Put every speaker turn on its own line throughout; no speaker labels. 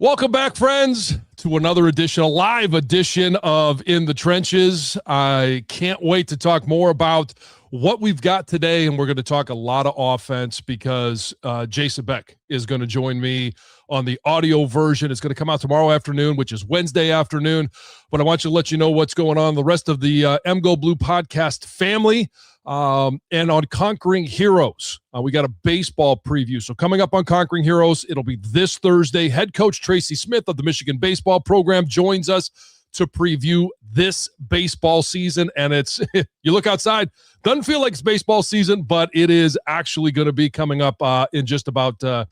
Welcome back, friends, to another edition, a live edition of In the Trenches. I can't wait to talk more about what we've got today, and we're going to talk a lot of offense because Jason Beck is going to join me on the audio version. It's going to come out tomorrow afternoon, which is Wednesday afternoon, but I want you to let you know what's going on the rest of the MGoBlue Podcast family. And on Conquering Heroes, we got a baseball preview. So coming up on Conquering Heroes, it'll be this Thursday. Head coach Tracy Smith of the Michigan baseball program joins us to preview this baseball season. And it's, you look outside, doesn't feel like it's baseball season, but it is actually going to be coming up in just about, 10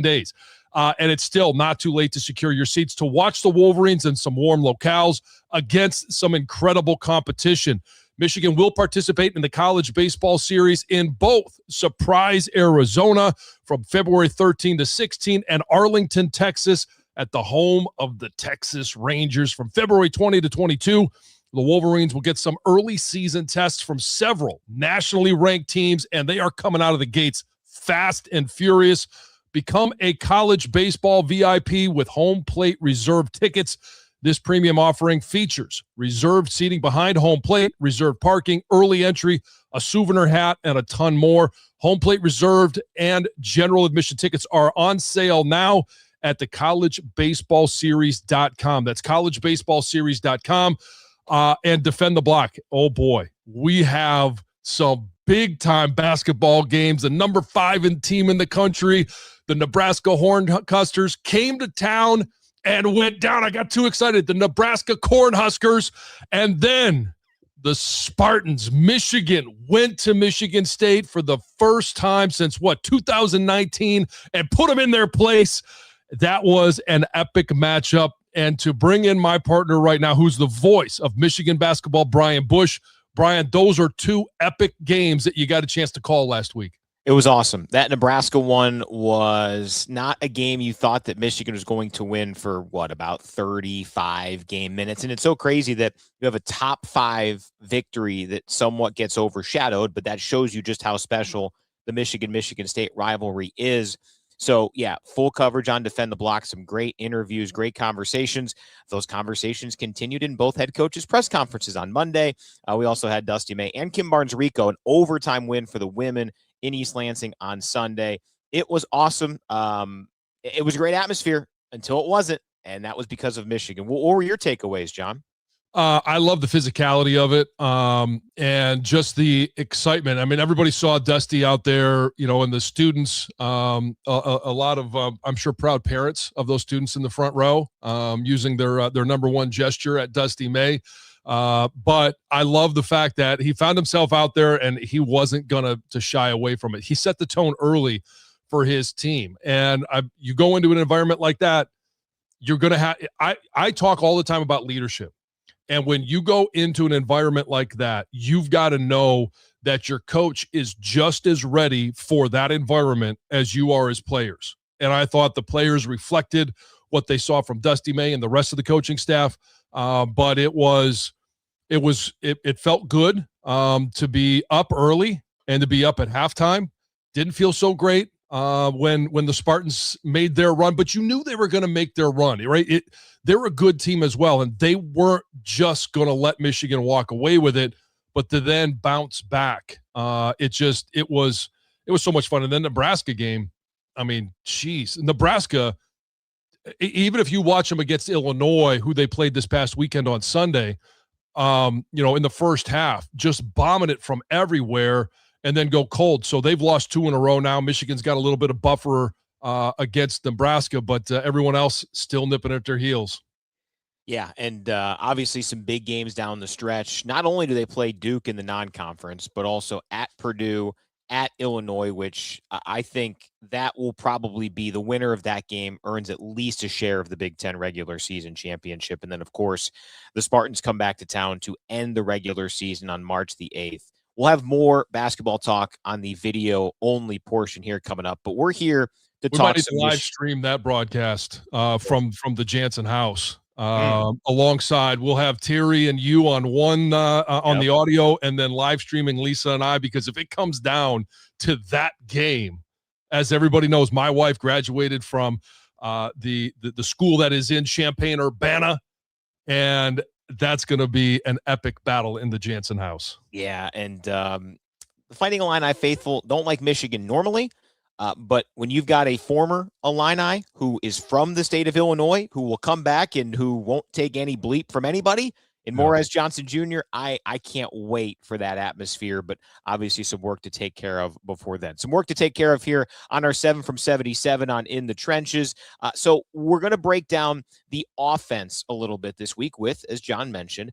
days. And it's still not too late to secure your seats to watch the Wolverines in some warm locales against some incredible competition. Michigan will participate in the college baseball series in both Surprise, Arizona from February 13 to 16 and Arlington, Texas at the home of the Texas Rangers from February 20 to 22. The Wolverines will get some early season tests from several nationally ranked teams, and they are coming out of the gates fast and furious. Become a college baseball VIP with home plate reserved tickets. This premium offering features reserved seating behind home plate, reserved parking, early entry, a souvenir hat, and a ton more. Home plate reserved and general admission tickets are on sale now at the collegebaseballseries.com. That's collegebaseballseries.com. And Defend the Block. Oh, boy. We have some big-time basketball games. The number 5 team in the country, the Nebraska Cornhuskers, came to town and went down. I got too excited. The Nebraska Cornhuskers, and then the Spartans. Michigan went to Michigan State for the first time since, 2019, and put them in their place. That was an epic matchup. And to bring in my partner right now, who's the voice of Michigan basketball, Brian Bush. Brian, those are two epic games that you got a chance to call last week.
It was awesome. That Nebraska one was not a game you thought that Michigan was going to win for, about 35 game minutes. And it's so crazy that you have a top 5 victory that somewhat gets overshadowed, but that shows you just how special the Michigan-Michigan State rivalry is. So, yeah, full coverage on Defend the Block, some great interviews, great conversations. Those conversations continued in both head coaches' press conferences on Monday. We also had Dusty May and Kim Barnes-Rico, an overtime win for the women in East Lansing on Sunday. It was awesome. It was a great atmosphere until it wasn't, and that was because of Michigan. What were your takeaways, John?
I love the physicality of it and just the excitement. I mean, everybody saw Dusty out there, and the students, a lot of, I'm sure, proud parents of those students in the front row using their number one gesture at Dusty May. But I love the fact that he found himself out there and he wasn't going to shy away from it. He set the tone early for his team. And you go into an environment like that, you're going to have, I talk all the time about leadership. And when you go into an environment like that, you've got to know that your coach is just as ready for that environment as you are as players. And I thought the players reflected what they saw from Dusty May and the rest of the coaching staff. But it felt good to be up early and to be up at halftime. Didn't feel so great when the Spartans made their run, but you knew they were going to make their run, right? They're a good team as well, and they weren't just going to let Michigan walk away with it, but to then bounce back. It was so much fun. And then Nebraska game, I mean, geez, Nebraska, even if you watch them against Illinois, who they played this past weekend on Sunday, in the first half, just bombing it from everywhere and then go cold. So they've lost 2 in a row now. Michigan's got a little bit of buffer against Nebraska, but everyone else still nipping at their heels.
Yeah, and obviously some big games down the stretch. Not only do they play Duke in the non-conference, but also at Purdue, at Illinois, which I think that will probably be the winner of that game earns at least a share of the Big Ten regular season championship. And then, of course, the Spartans come back to town to end the regular season on March the 8th. We'll have more basketball talk on the video-only portion here coming up, but we're here to talk.
We might need to live stream that broadcast from the Jansen house. Alongside, we'll have Terry and you on one on the audio, and then live streaming Lisa and I, because if it comes down to that game, as everybody knows, my wife graduated from the school that is in Champaign-Urbana, and that's going to be an epic battle in the Jansen house.
Yeah, and the Fighting Illini faithful don't like Michigan normally, but when you've got a former Illini who is from the state of Illinois, who will come back and who won't take any bleep from anybody, and Morez Johnson Jr., I can't wait for that atmosphere, but obviously some work to take care of before then. Some work to take care of here on our 7 from 77 on In the Trenches. So we're going to break down the offense a little bit this week with, as John mentioned,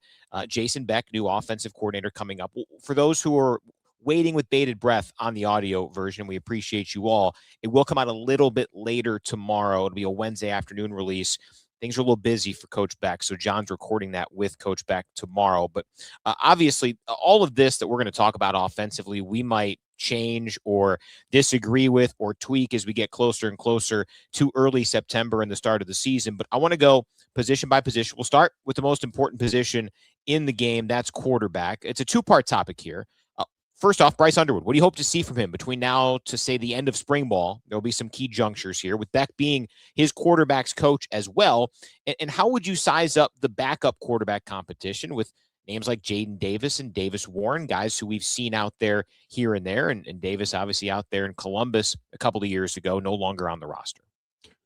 Jason Beck, new offensive coordinator coming up. For those who are waiting with bated breath on the audio version, we appreciate you all. It will come out a little bit later tomorrow. It'll be a Wednesday afternoon release. Things are a little busy for Coach Beck, so John's recording that with Coach Beck tomorrow. But obviously, all of this that we're going to talk about offensively, we might change or disagree with or tweak as we get closer and closer to early September and the start of the season. But I want to go position by position. We'll start with the most important position in the game. That's quarterback. It's a two-part topic here. First off, Bryce Underwood, what do you hope to see from him between now to, say, the end of spring ball? There'll be some key junctures here, with Beck being his quarterback's coach as well. And how would you size up the backup quarterback competition with names like Jaden Davis and Davis Warren, guys who we've seen out there here and there, and Davis obviously out there in Columbus a couple of years ago, no longer on the roster?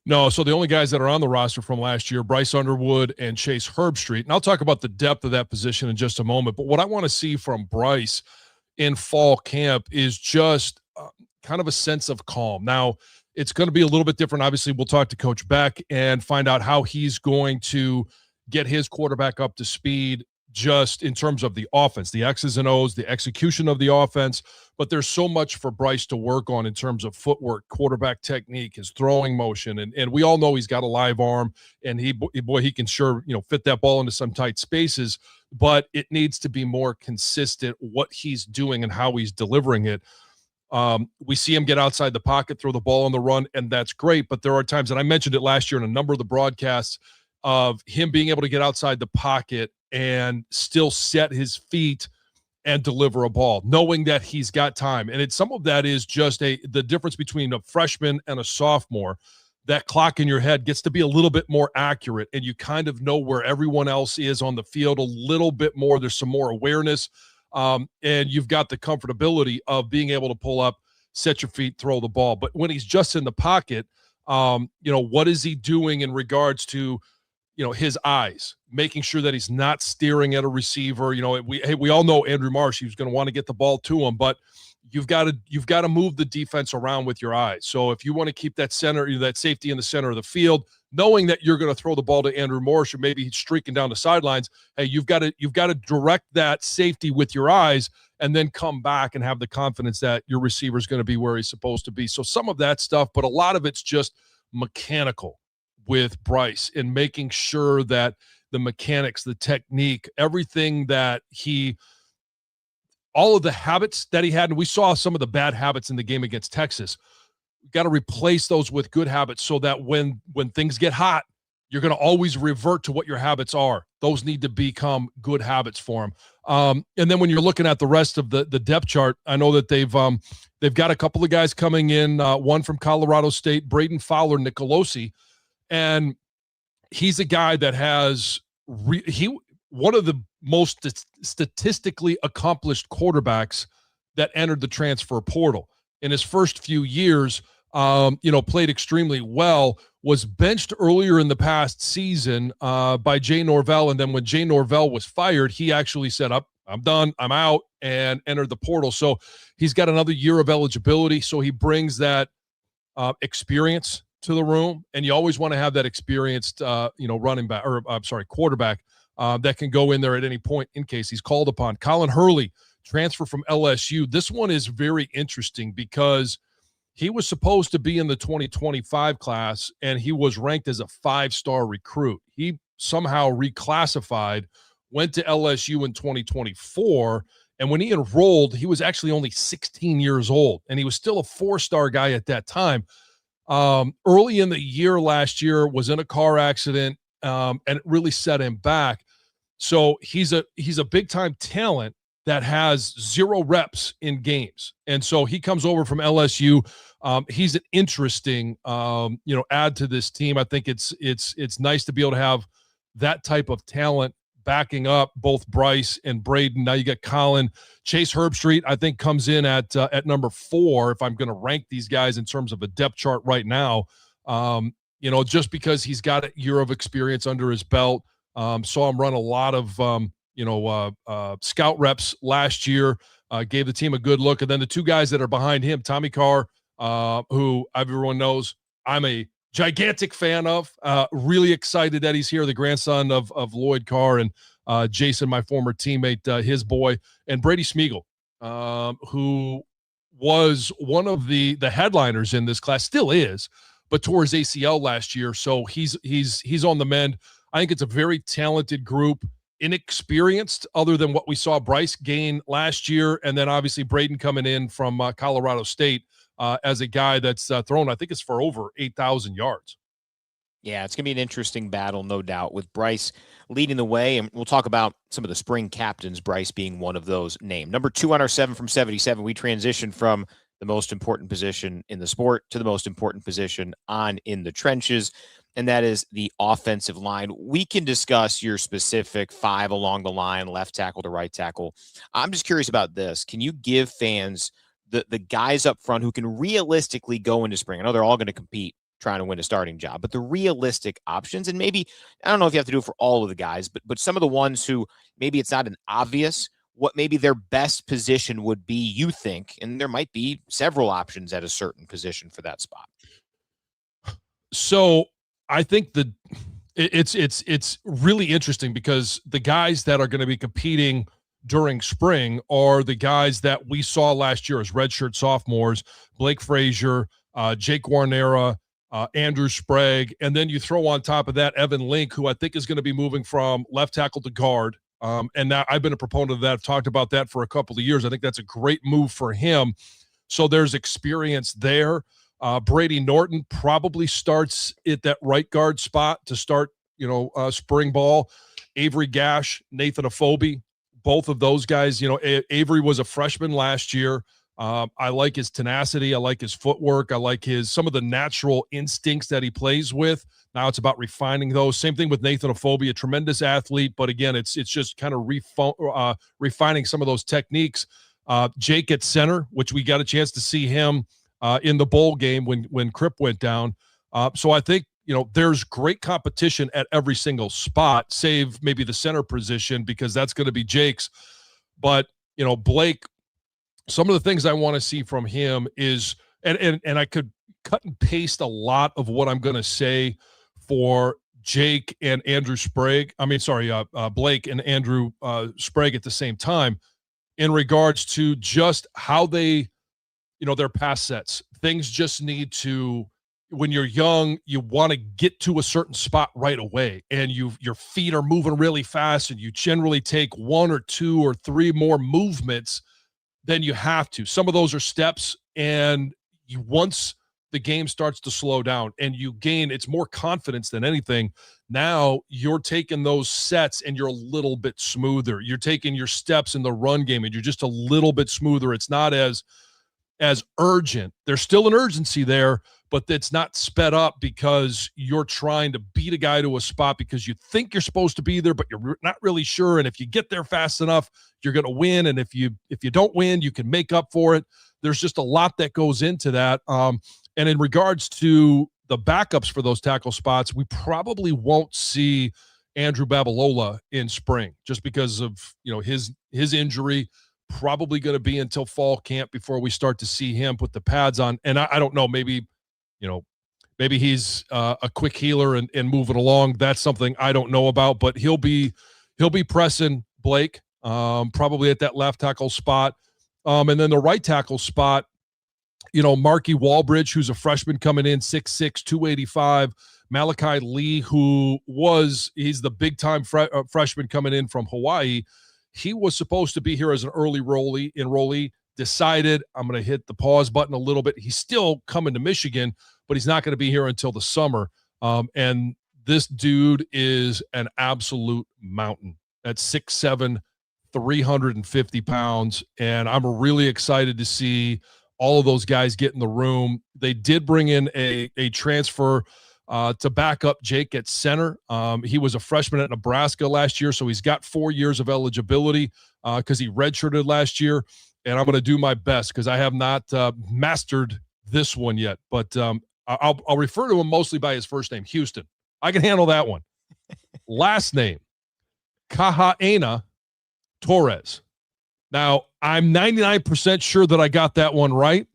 No, so the only guys that are on the roster from last year, Bryce Underwood and Chase Herbstreit. And I'll talk about the depth of that position in just a moment. But what I want to see from Bryce in fall camp is just kind of a sense of calm. Now, it's going to be a little bit different. Obviously, we'll talk to Coach Beck and find out how he's going to get his quarterback up to speed just in terms of the offense, the X's and O's, the execution of the offense. But there's so much for Bryce to work on in terms of footwork, quarterback technique, his throwing motion. And we all know he's got a live arm, and he can sure, fit that ball into some tight spaces, but it needs to be more consistent what he's doing and how he's delivering it. We see him get outside the pocket, throw the ball on the run, and that's great. But there are times, and I mentioned it last year in a number of the broadcasts, of him being able to get outside the pocket and still set his feet and deliver a ball, knowing that he's got time. And some of that is just the difference between a freshman and a sophomore. That clock in your head gets to be a little bit more accurate, and you kind of know where everyone else is on the field a little bit more. There's some more awareness, and you've got the comfortability of being able to pull up, set your feet, throw the ball. But when he's just in the pocket, what is he doing in regards to his eyes, making sure that he's not staring at a receiver? We all know Andrew Marsh, he's going to want to get the ball to him, but you've got to move the defense around with your eyes. So if you want to keep that safety in the center of the field, knowing that you're going to throw the ball to Andrew Marsh or maybe he's streaking down the sidelines, hey, you've got to direct that safety with your eyes and then come back and have the confidence that your receiver is going to be where he's supposed to be. So some of that stuff, but a lot of it's just mechanical with Bryce and making sure that the mechanics, the technique, everything that all of the habits that he had, and we saw some of the bad habits in the game against Texas. We've got to replace those with good habits so that when things get hot, you're going to always revert to what your habits are. Those need to become good habits for him. And then when you're looking at the rest of the depth chart, I know that they've got a couple of guys coming in, one from Colorado State, Braden Fowler Nicolosi. And he's a guy that has one of the most statistically accomplished quarterbacks that entered the transfer portal in his first few years. Played extremely well, was benched earlier in the past season by Jay Norvell. And then when Jay Norvell was fired, he actually said, I'm done, I'm out, and entered the portal. So he's got another year of eligibility. So he brings that experience to the room, and you always want to have that experienced, quarterback that can go in there at any point in case he's called upon. Colin Hurley, transfer from LSU. This one is very interesting because he was supposed to be in the 2025 class, and he was ranked as a 5-star recruit. He somehow reclassified, went to LSU in 2024, and when he enrolled, he was actually only 16 years old, and he was still a 4-star guy at that time. Early in the year last year was in a car accident, and it really set him back. So he's a big time talent, that has 0 reps in games. And so he comes over from LSU. He's an interesting, add to this team. I think it's nice to be able to have that type of talent backing up both Bryce and Braden. Now you got Colin. Chase Herbstreit, I think, comes in at number 4 if I'm going to rank these guys in terms of a depth chart right now. Just because he's got a year of experience under his belt. Saw him run a lot of scout reps last year, gave the team a good look. And then the 2 guys that are behind him, Tommy Carr, who everyone knows I'm a gigantic fan of, really excited that he's here, the grandson of Lloyd Carr and Jason, my former teammate, his boy, and Brady Smeagol, who was one of the headliners in this class, still is, but tore his ACL last year. So he's on the mend. I think it's a very talented group, inexperienced other than what we saw Bryce gain last year. And then obviously Braden coming in from Colorado State as a guy that's thrown, I think it's for over 8,000 yards.
Yeah, it's going to be an interesting battle, no doubt, with Bryce leading the way. And we'll talk about some of the spring captains, Bryce being one of those named. Number 2 on our 7 from 77, we transitioned from the most important position in the sport to the most important position on in the trenches, and that is the offensive line. We can discuss your specific 5 along the line, left tackle to right tackle. I'm just curious about this. Can you give fans the guys up front who can realistically go into spring? I know they're all going to compete trying to win a starting job, but the realistic options, and maybe, I don't know if you have to do it for all of the guys, but some of the ones who maybe it's not an obvious, what maybe their best position would be, you think, and there might be several options at a certain position for that spot.
So I think it's really interesting because the guys that are going to be competing during spring are the guys that we saw last year as redshirt sophomores: Blake Frazier, Jake Guarnera, Andrew Sprague, and then you throw on top of that Evan Link, who I think is going to be moving from left tackle to guard. And now I've been a proponent of that. I've talked about that for a couple of years. I think that's a great move for him. So there's experience there. Brady Norton probably starts at that right guard spot to start, spring ball. Avery Gash, Nathan Afobe, both of those guys. Avery was a freshman last year. I like his tenacity. I like his footwork. I like some of the natural instincts that he plays with. Now it's about refining those. Same thing with Nathan Afobe, a tremendous athlete, but again, it's just kind of refining some of those techniques. Jake at center, which we got a chance to see him in the bowl game when Kripp went down. So I think, there's great competition at every single spot, save maybe the center position, because that's going to be Jake's. But, Blake, some of the things I want to see from him is, and I could cut and paste a lot of what I'm going to say for Jake and Andrew Sprague. Blake and Andrew Sprague at the same time, in regards to just how they, their pass sets. Things just need to, when you're young, you want to get to a certain spot right away, and your feet are moving really fast, and you generally take 1 or 2 or 3 more movements than you have to. Some of those are steps, and once the game starts to slow down and you gain, it's more confidence than anything. Now you're taking those sets and you're a little bit smoother. You're taking your steps in the run game and you're just a little bit smoother. It's not as urgent. There's still an urgency there, but it's not sped up because you're trying to beat a guy to a spot because you think you're supposed to be there, but you're not really sure. And if you get there fast enough, you're going to win. And if you don't win, you can make up for it. There's just a lot that goes into that. And in regards to the backups for those tackle spots, we probably won't see Andrew Babalola in spring just because of, his injury. Probably going to be until fall camp before we start to see him put the pads on. And I don't know, maybe he's a quick healer and moving along. That's something I don't know about, but he'll be pressing Blake, probably at that left tackle spot. And then the right tackle spot, Marky Walbridge, who's a freshman coming in, 6'6", 285. Malachi Lee, he's the big-time freshman coming in from Hawaii. He was supposed to be here as an early enrollee, decided I'm going to hit the pause button a little bit. He's still coming to Michigan, but he's not going to be here until the summer. And this dude is an absolute mountain at 6'7", 350 pounds, and I'm really excited to see all of those guys get in the room. They did bring in a transfer to back up Jake at center. He was a freshman at Nebraska last year, so he's got 4 years of eligibility because he redshirted last year. And I'm going to do my best because I have not mastered this one yet. But I'll refer to him mostly by his first name, Houston. I can handle that one. Last name, Kahaena Torres. Now, I'm 99% sure that I got that one right,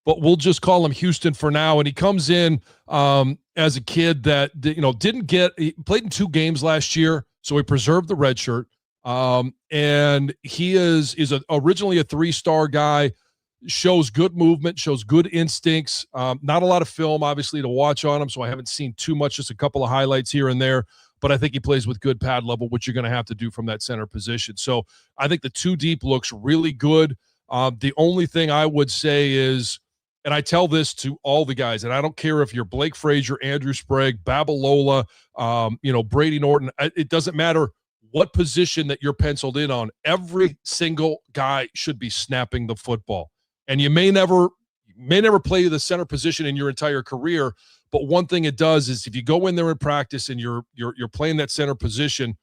but we'll just call him Houston for now. And he comes in as a kid that, he played in 2 games last year, so he preserved the red shirt. And he is originally a 3-star guy, shows good movement, shows good instincts. Not a lot of film, obviously, to watch on him, so I haven't seen too much, just a couple of highlights here and there. But I think he plays with good pad level, which you're going to have to do from that center position. So I think the 2 deep looks really good. The only thing I would say is, and I tell this to all the guys, and I don't care if you're Blake Frazier, Andrew Sprague, Babalola, Brady Norton. It doesn't matter what position that you're penciled in on. Every single guy should be snapping the football. And you may never play the center position in your entire career, but one thing it does is if you go in there in practice and you're playing that center position,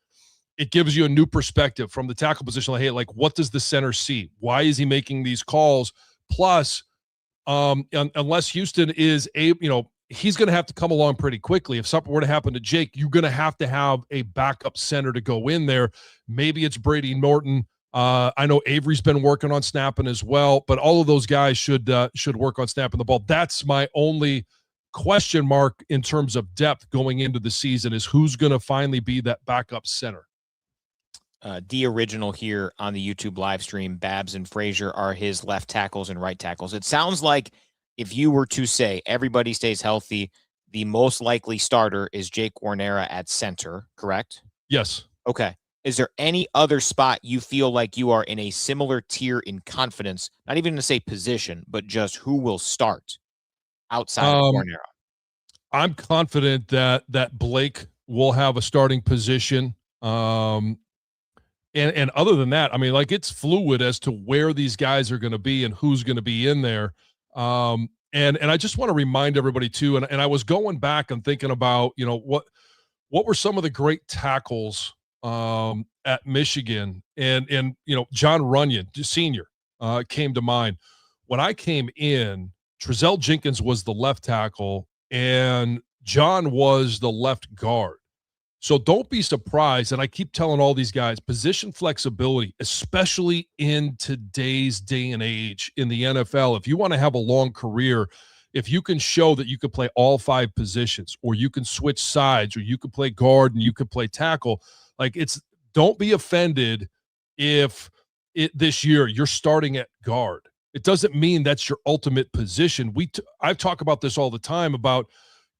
it gives you a new perspective from the tackle position. Like, hey, what does the center see? Why is he making these calls? Plus, unless Houston is he's going to have to come along pretty quickly. If something were to happen to Jake, you're going to have a backup center to go in there. Maybe it's Brady Norton. I know Avery's been working on snapping as well, but all of those guys should work on snapping the ball. That's my only question mark in terms of depth going into the season, is who's going to finally be that backup center.
The original here on the YouTube live stream, Babs and Frazier are his left tackles and right tackles. It sounds like if you were to say everybody stays healthy, the most likely starter is Jake Warnera at center, correct?
Yes.
Okay. Is there any other spot you feel like you are in a similar tier in confidence, not even to say position, but just who will start outside of Warnera?
I'm confident that Blake will have a starting position. And other than that, I mean, it's fluid as to where these guys are going to be and who's going to be in there. And I just want to remind everybody too, and I was going back and thinking about, what were some of the great tackles at Michigan, and John Runyon, senior, came to mind. When I came in, Trezell Jenkins was the left tackle and John was the left guard. So don't be surprised. And I keep telling all these guys, position flexibility, especially in today's day and age in the NFL, if you want to have a long career, if you can show that you could play all 5 positions, or you can switch sides, or you could play guard and you could play tackle, don't be offended if this year you're starting at guard. It doesn't mean that's your ultimate position. I've talked about this all the time about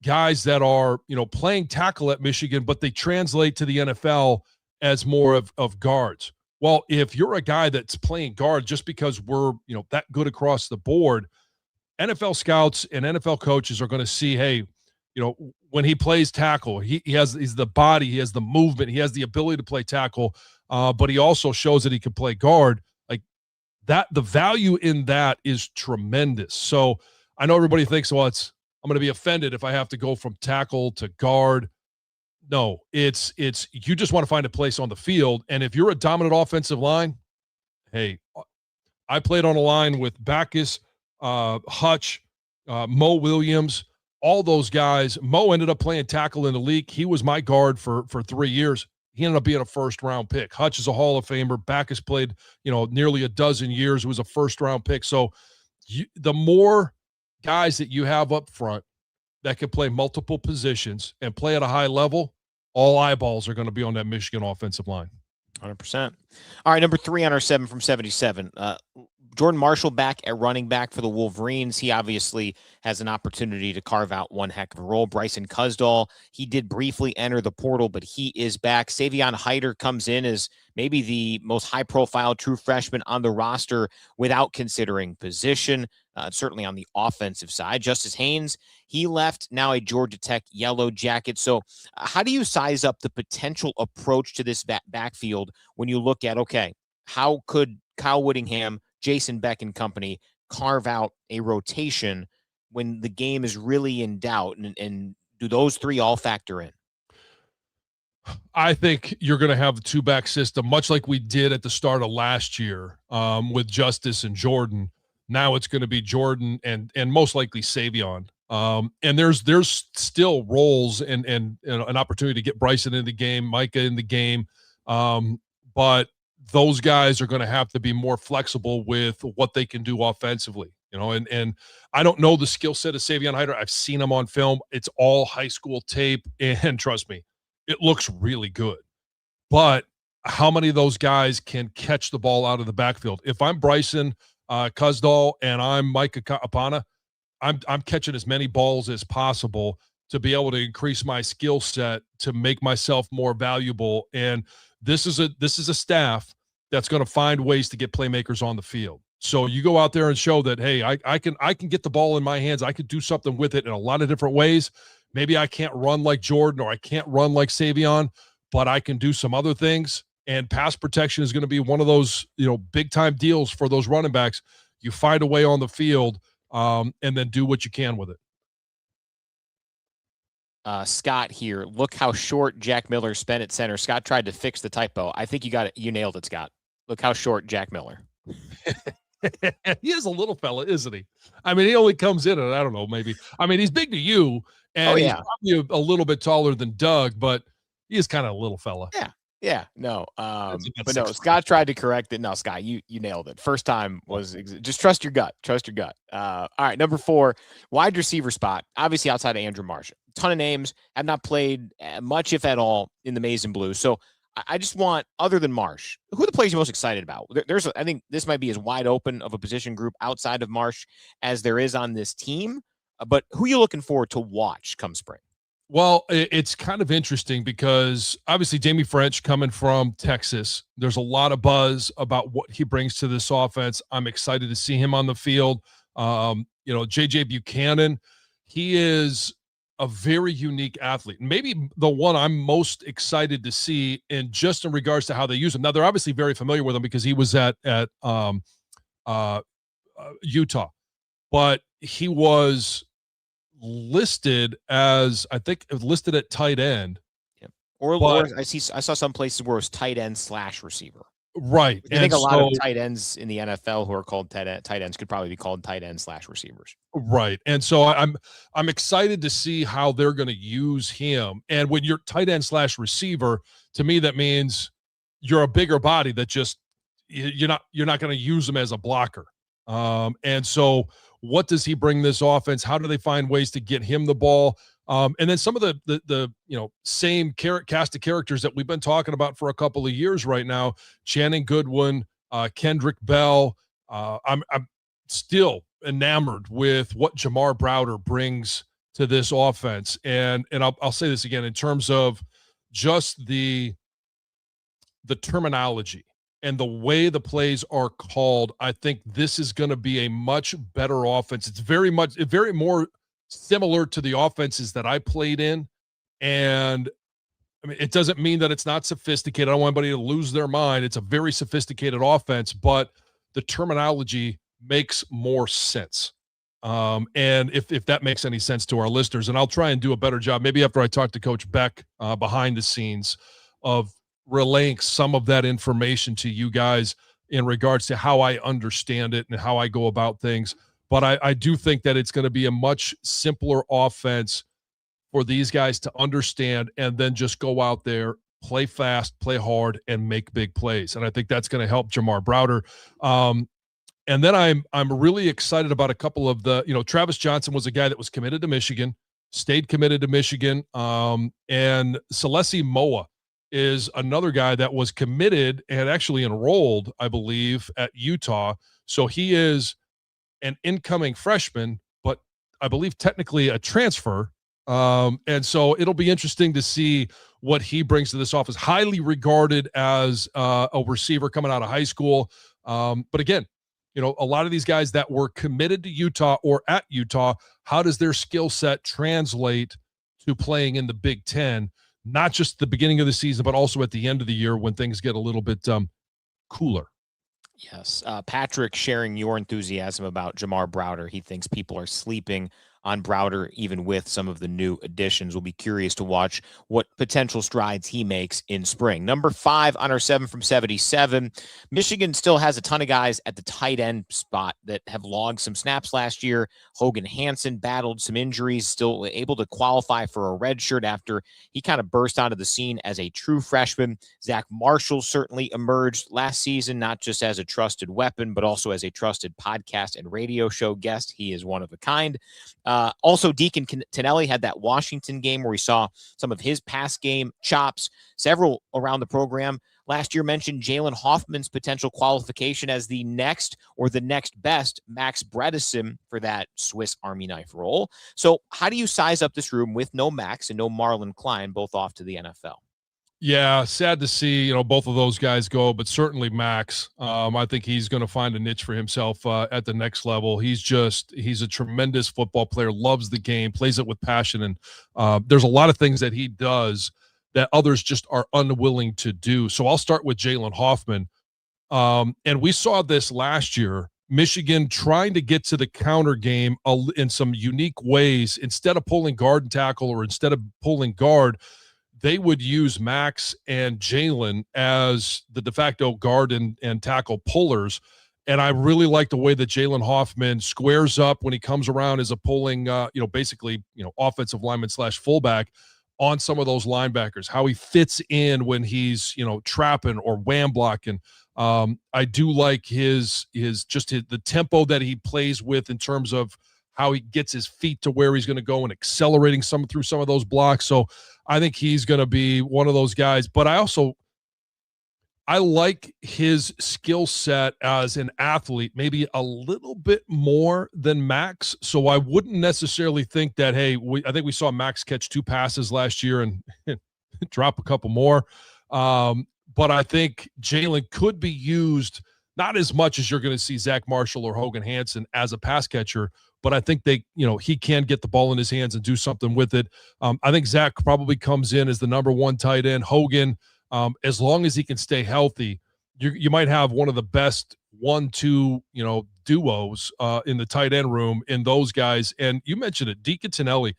guys that are, playing tackle at Michigan, but they translate to the NFL as more of guards. Well, if you're a guy that's playing guard just because we're, that good across the board, NFL scouts and NFL coaches are going to see, hey, when he plays tackle, he's the body, he has the movement, he has the ability to play tackle, but he also shows that he can play guard. That the value in that is tremendous. So I know everybody thinks, well, I'm going to be offended if I have to go from tackle to guard. No, it's you just want to find a place on the field. And if you're a dominant offensive line, hey, I played on a line with Backus, Hutch, Mo Williams, all those guys. Mo ended up playing tackle in the league. He was my guard for 3 years. He ended up being a first-round pick. Hutch is a Hall of Famer. Backus played, nearly a dozen years. It was a first-round pick. So the more guys that you have up front that can play multiple positions and play at a high level, all eyeballs are going to be on that Michigan offensive line.
100%. All right, number 3 on our 7 from 77. Jordan Marshall back at running back for the Wolverines. He obviously has an opportunity to carve out one heck of a role. Bryson Cusdahl, he did briefly enter the portal, but he is back. Savion Hyder comes in as maybe the most high-profile true freshman on the roster without considering position, certainly on the offensive side. Justice Haynes, he left, now a Georgia Tech Yellow Jacket. So how do you size up the potential approach to this backfield when you look at, okay, how could Kyle Whittingham, Jason Beck and company carve out a rotation when the game is really in doubt? And do those three all factor in?
I think you're going to have a two-back system, much like we did at the start of last year with Justice and Jordan. Now it's going to be Jordan and most likely Savion. And there's still roles and an opportunity to get Bryson in the game, Micah in the game. But those guys are going to have to be more flexible with what they can do offensively. And I don't know the skill set of Savion Hyder. I've seen him on film. It's all high school tape, and trust me, it looks really good. But how many of those guys can catch the ball out of the backfield? If I'm Bryson Cusdall and I'm Micah Apana, I'm catching as many balls as possible to be able to increase my skill set to make myself more valuable. And this is a staff that's going to find ways to get playmakers on the field. So you go out there and show that, hey, I can get the ball in my hands. I can do something with it in a lot of different ways. Maybe I can't run like Jordan or I can't run like Savion, but I can do some other things. And pass protection is going to be one of those, big time deals for those running backs. You find a way on the field and then do what you can with it.
Scott here. Look how short Jack Miller spent at center. Scott tried to fix the typo. I think you got it. You nailed it, Scott. Look how short Jack Miller.
He is a little fella, isn't he? I mean, he only comes in at, I don't know, maybe. I mean, he's big to you, and he's probably a little bit taller than Doug, but he is kind of a little fella.
Yeah, no. But no, Scott tried to correct it. No, Scott, you nailed it. First time was just trust your gut. Trust your gut. All right, number 4, wide receiver spot. Obviously, outside of Andrew Marsh, a ton of names have not played much, if at all, in the Maize and Blue. So I just want, other than Marsh, who are the players you're most excited about? I think this might be as wide open of a position group outside of Marsh as there is on this team. But who are you looking forward to watch come spring?
Well, it's kind of interesting because obviously Jamie French coming from Texas, there's a lot of buzz about what he brings to this offense. I'm excited to see him on the field. JJ Buchanan, he is a very unique athlete. Maybe the one I'm most excited to see in regards to how they use him. Now, they're obviously very familiar with him because he was at Utah, but he was listed at tight end.
Yep. Or I saw some places where it was tight end / receiver.
Right.
I think a lot of tight ends in the NFL who are called tight ends could probably be called tight end / receivers.
Right. And so I'm excited to see how they're going to use him. And when you're tight end / receiver, to me, that means you're a bigger body that just, you're not going to use him as a blocker. And so what does he bring this offense? How do they find ways to get him the ball? And then some of the same cast of characters that we've been talking about for a couple of years right now, Channing Goodwin, Kendrick Bell. I'm still enamored with what Jamar Browder brings to this offense. And I'll say this again in terms of just the terminology and the way the plays are called. I think this is going to be a much better offense. It's very more similar to the offenses that I played in. And I mean, it doesn't mean that it's not sophisticated. I don't want anybody to lose their mind. It's a very sophisticated offense, but the terminology makes more sense. And if that makes any sense to our listeners, and I'll try and do a better job, maybe after I talk to Coach Beck behind the scenes, of relaying some of that information to you guys in regards to how I understand it and how I go about things. But I do think that it's going to be a much simpler offense for these guys to understand and then just go out there, play fast, play hard, and make big plays. And I think that's going to help Jamar Browder. And then I'm really excited about a couple of Travis Johnson was a guy that was committed to Michigan, stayed committed to Michigan. And Celesi Moa is another guy that was committed and actually enrolled, I believe, at Utah. So he is an incoming freshman, but I believe technically a transfer. And so it'll be interesting to see what he brings to this office. Highly regarded as a receiver coming out of high school. But again, a lot of these guys that were committed to Utah or at Utah, how does their skill set translate to playing in the Big Ten? Not just the beginning of the season, but also at the end of the year when things get a little bit cooler.
Yes. Patrick sharing your enthusiasm about Jamar Browder. He thinks people are sleeping on Browder, even with some of the new additions. We'll be curious to watch what potential strides he makes in spring. Number 5 on our 7 from 77. Michigan still has a ton of guys at the tight end spot that have logged some snaps last year. Hogan Hansen battled some injuries, still able to qualify for a red shirt after he kind of burst onto the scene as a true freshman. Zach Marshall certainly emerged last season, not just as a trusted weapon, but also as a trusted podcast and radio show guest. He is one of a kind. Also, Deacon Tonelli had that Washington game where we saw some of his pass game chops, several around the program. Last year mentioned Jalen Hoffman's potential qualification as the next or the next best Max Bredesen for that Swiss Army knife role. So how do you size up this room with no Max and no Marlon Klein, both off to the NFL?
Yeah, sad to see, both of those guys go, but certainly Max. I think he's going to find a niche for himself at the next level. He's a tremendous football player, loves the game, plays it with passion, and there's a lot of things that he does that others just are unwilling to do. So I'll start with Jalen Hoffman. And we saw this last year, Michigan trying to get to the counter game in some unique ways. Instead of pulling guard and tackle, or instead of pulling guard, they would use Max and Jalen as the de facto guard and tackle pullers. And I really like the way that Jalen Hoffman squares up when he comes around as a pulling, offensive lineman / fullback on some of those linebackers, how he fits in when he's, trapping or wham blocking. I do like the tempo that he plays with in terms of how he gets his feet to where he's going to go and accelerating through some of those blocks. So I think he's going to be one of those guys. But I like his skill set as an athlete, maybe a little bit more than Max. So I wouldn't necessarily think that, I think we saw Max catch 2 passes last year and drop a couple more. But I think Jalen could be used not as much as you're going to see Zach Marshall or Hogan Hansen as a pass catcher, but I think he can get the ball in his hands and do something with it. I think Zach probably comes in as the number 1 tight end. Hogan, as long as he can stay healthy, you might have one of the best 1-2, duos in the tight end room in those guys. And you mentioned it, Deacon Tonelli.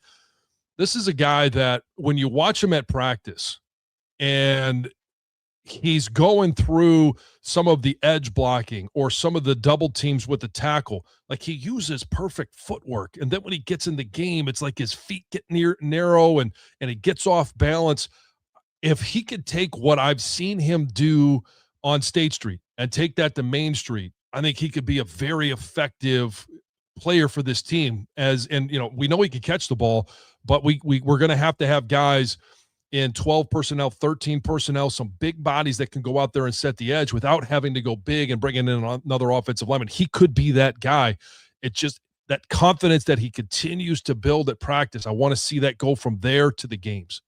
This is a guy that when you watch him at practice and he's going through some of the edge blocking or some of the double teams with the tackle, like he uses perfect footwork. And then when he gets in the game, it's like his feet get narrow and he gets off balance. If he could take what I've seen him do on State Street and take that to Main Street, I think he could be a very effective player for this team. We know he can catch the ball, but we're going to have guys in 12 personnel, 13 personnel, some big bodies that can go out there and set the edge without having to go big and bringing in another offensive lineman. He could be that guy. It's just that confidence that he continues to build at practice. I want to see that go from there to the games.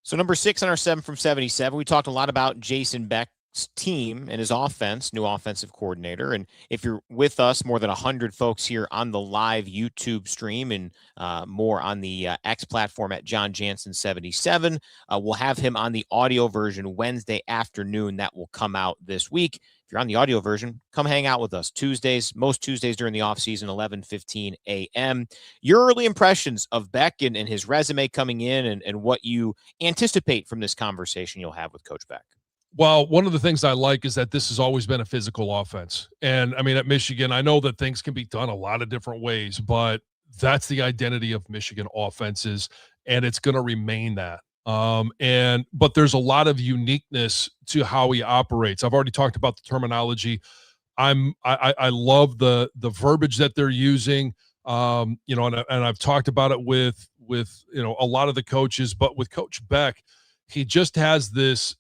So number 6 on our 7 from 77, we talked a lot about Jason Beck's team and his offense, new offensive coordinator. And if you're with us, more than 100 folks here on the live YouTube stream and more on the X platform at Jon Jansen 77, we'll have him on the audio version Wednesday afternoon. That will come out this week. If you're on the audio version, come hang out with us most Tuesdays during the offseason, 11:15 a.m. Your early impressions of Beck and his resume coming in and what you anticipate from this conversation you'll have with Coach Beck.
Well, one of the things I like is that this has always been a physical offense. And I mean, at Michigan, I know that things can be done a lot of different ways, but that's the identity of Michigan offenses, and it's going to remain that. But there's a lot of uniqueness to how he operates. I've already talked about the terminology. I love the verbiage that they're using. And I've talked about it with a lot of the coaches, but with Coach Beck, he just has this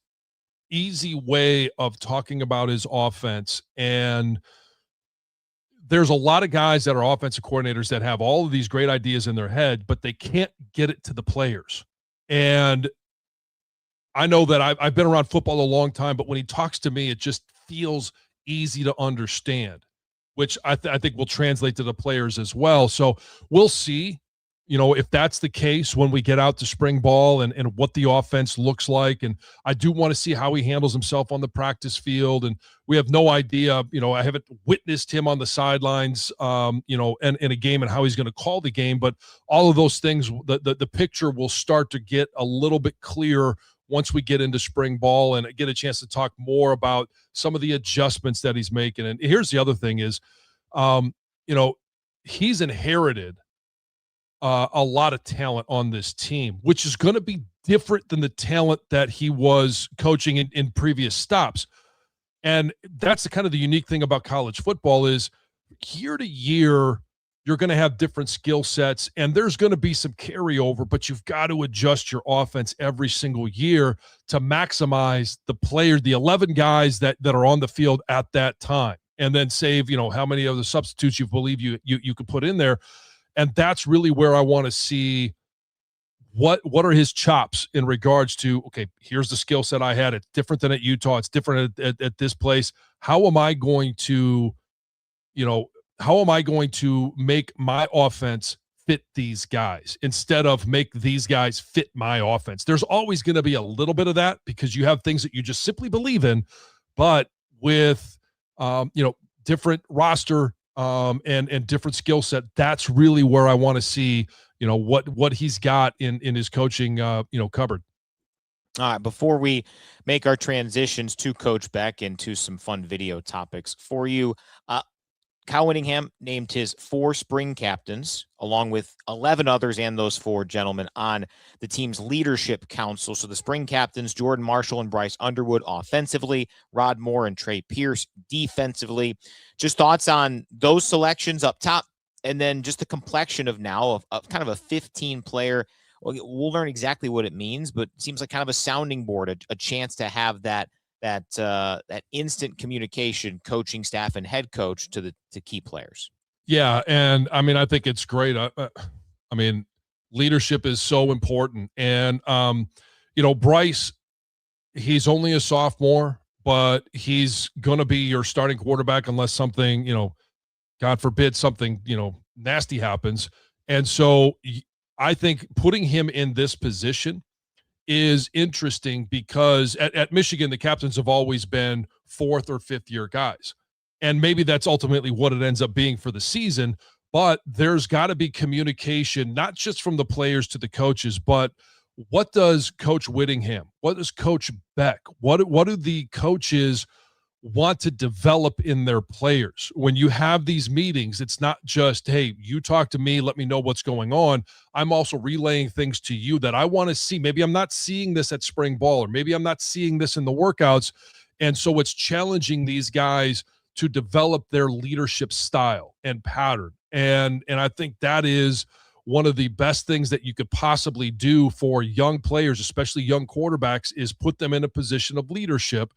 easy way of talking about his offense. And there's a lot of guys that are offensive coordinators that have all of these great ideas in their head, but they can't get it to the players. And I know that I've been around football a long time, but when he talks to me, it just feels easy to understand, which I think will translate to the players as well. So we'll see. if that's the case when we get out to spring ball and what the offense looks like. And I do want to see how he handles himself on the practice field. And we have no idea, I haven't witnessed him on the sidelines, and in a game and how he's going to call the game. But all of those things, the picture will start to get a little bit clearer once we get into spring ball and get a chance to talk more about some of the adjustments that he's making. And here's the other thing is, he's inherited a lot of talent on this team, which is going to be different than the talent that he was coaching in previous stops. And that's the kind of the unique thing about college football is year to year, you're going to have different skill sets and there's going to be some carryover, but you've got to adjust your offense every single year to maximize the players, the 11 guys that are on the field at that time, and then save, how many of the substitutes you believe you could put in there. And that's really where I want to see what are his chops in regards to, okay, here's the skill set I had. It's different than at Utah. It's different at this place. How am I going to make my offense fit these guys instead of make these guys fit my offense? There's always going to be a little bit of that because you have things that you just simply believe in, but with, different roster and different skill set, that's really where I want to see, what he's got in his coaching, cupboard.
All right, before we make our transitions to Coach Beck and to some fun video topics for you, Kyle Whittingham named his 4 spring captains, along with 11 others and those 4 gentlemen on the team's leadership council. So the spring captains, Jordan Marshall and Bryce Underwood offensively, Rod Moore and Trey Pierce defensively. Just thoughts on those selections up top, and then just the complexion of now of kind of a 15-player. We'll learn exactly what it means, but it seems like kind of a sounding board, a chance to have that instant communication, coaching staff and head coach to key players.
Yeah. And I think it's great. Leadership is so important. And, Bryce, he's only a sophomore, but he's going to be your starting quarterback unless something, God forbid something, nasty happens. And so I think putting him in this position is interesting because at Michigan, the captains have always been 4th or 5th year guys. And maybe that's ultimately what it ends up being for the season, but there's got to be communication, not just from the players to the coaches, but what does Coach Whittingham, what does Coach Beck, what do the coaches want to develop in their players? When you have these meetings, it's not just, hey, you talk to me, let me know what's going on. I'm also relaying things to you that I want to see. Maybe I'm not seeing this at spring ball, or maybe I'm not seeing this in the workouts. And so it's challenging these guys to develop their leadership style and pattern. And I think that is one of the best things that you could possibly do for young players, especially young quarterbacks, is put them in a position of leadership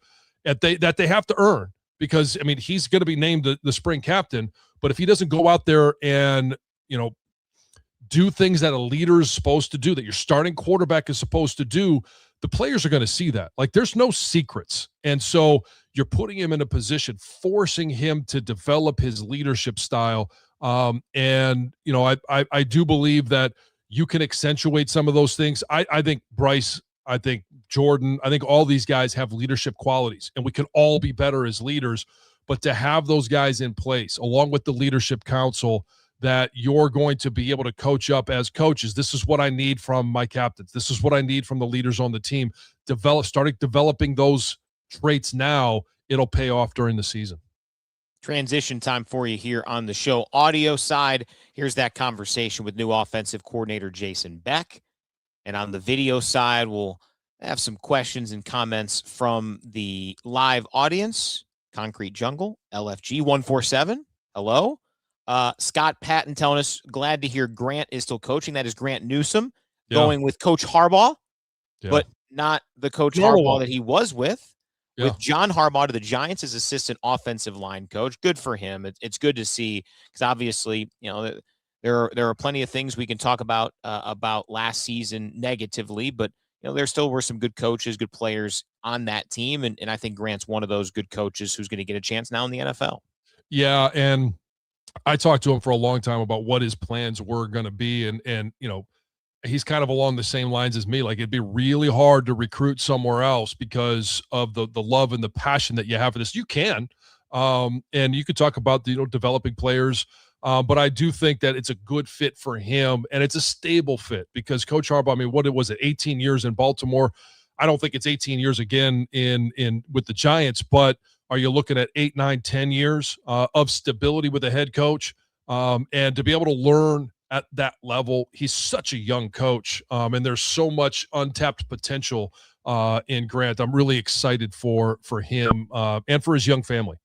that they have to earn, because he's going to be named the spring captain, but if he doesn't go out there and do things that a leader is supposed to do, that your starting quarterback is supposed to do, the players are going to see that. Like, there's no secrets. And so you're putting him in a position, forcing him to develop his leadership style. I do believe that you can accentuate some of those things. I think Bryce, I think Jordan, I think all these guys have leadership qualities, and we can all be better as leaders. But to have those guys in place, along with the leadership council, that you're going to be able to coach up as coaches. This is what I need from my captains. This is what I need from the leaders on the team. Starting developing those traits now, it'll pay off during the season.
Transition time for you here on the show. Audio side, here's that conversation with new offensive coordinator Jason Beck. And on the video side, we'll have some questions and comments from the live audience. Concrete Jungle, LFG 147. Hello. Scott Patton telling us, glad to hear Grant is still coaching. That is Grant Newsome going with Coach Harbaugh, but not the Coach Harbaugh that he was with John Harbaugh to the Giants as assistant offensive line coach. Good for him. It's good to see, because obviously, there are plenty of things we can talk about last season negatively, but there still were some good coaches, good players on that team, and I think Grant's one of those good coaches who's going to get a chance now in the NFL.
Yeah, and I talked to him for a long time about what his plans were going to be. And, he's kind of along the same lines as me. Like, it'd be really hard to recruit somewhere else because of the love and the passion that you have for this. You can, and you could talk about, developing players. But I do think that it's a good fit for him, and it's a stable fit because Coach Harbaugh, I mean, what was it, 18 years in Baltimore? I don't think it's 18 years again in with the Giants, but are you looking at 8, 9, 10 years of stability with a head coach? And to be able to learn at that level, he's such a young coach, and there's so much untapped potential in Grant. I'm really excited for him and for his young family.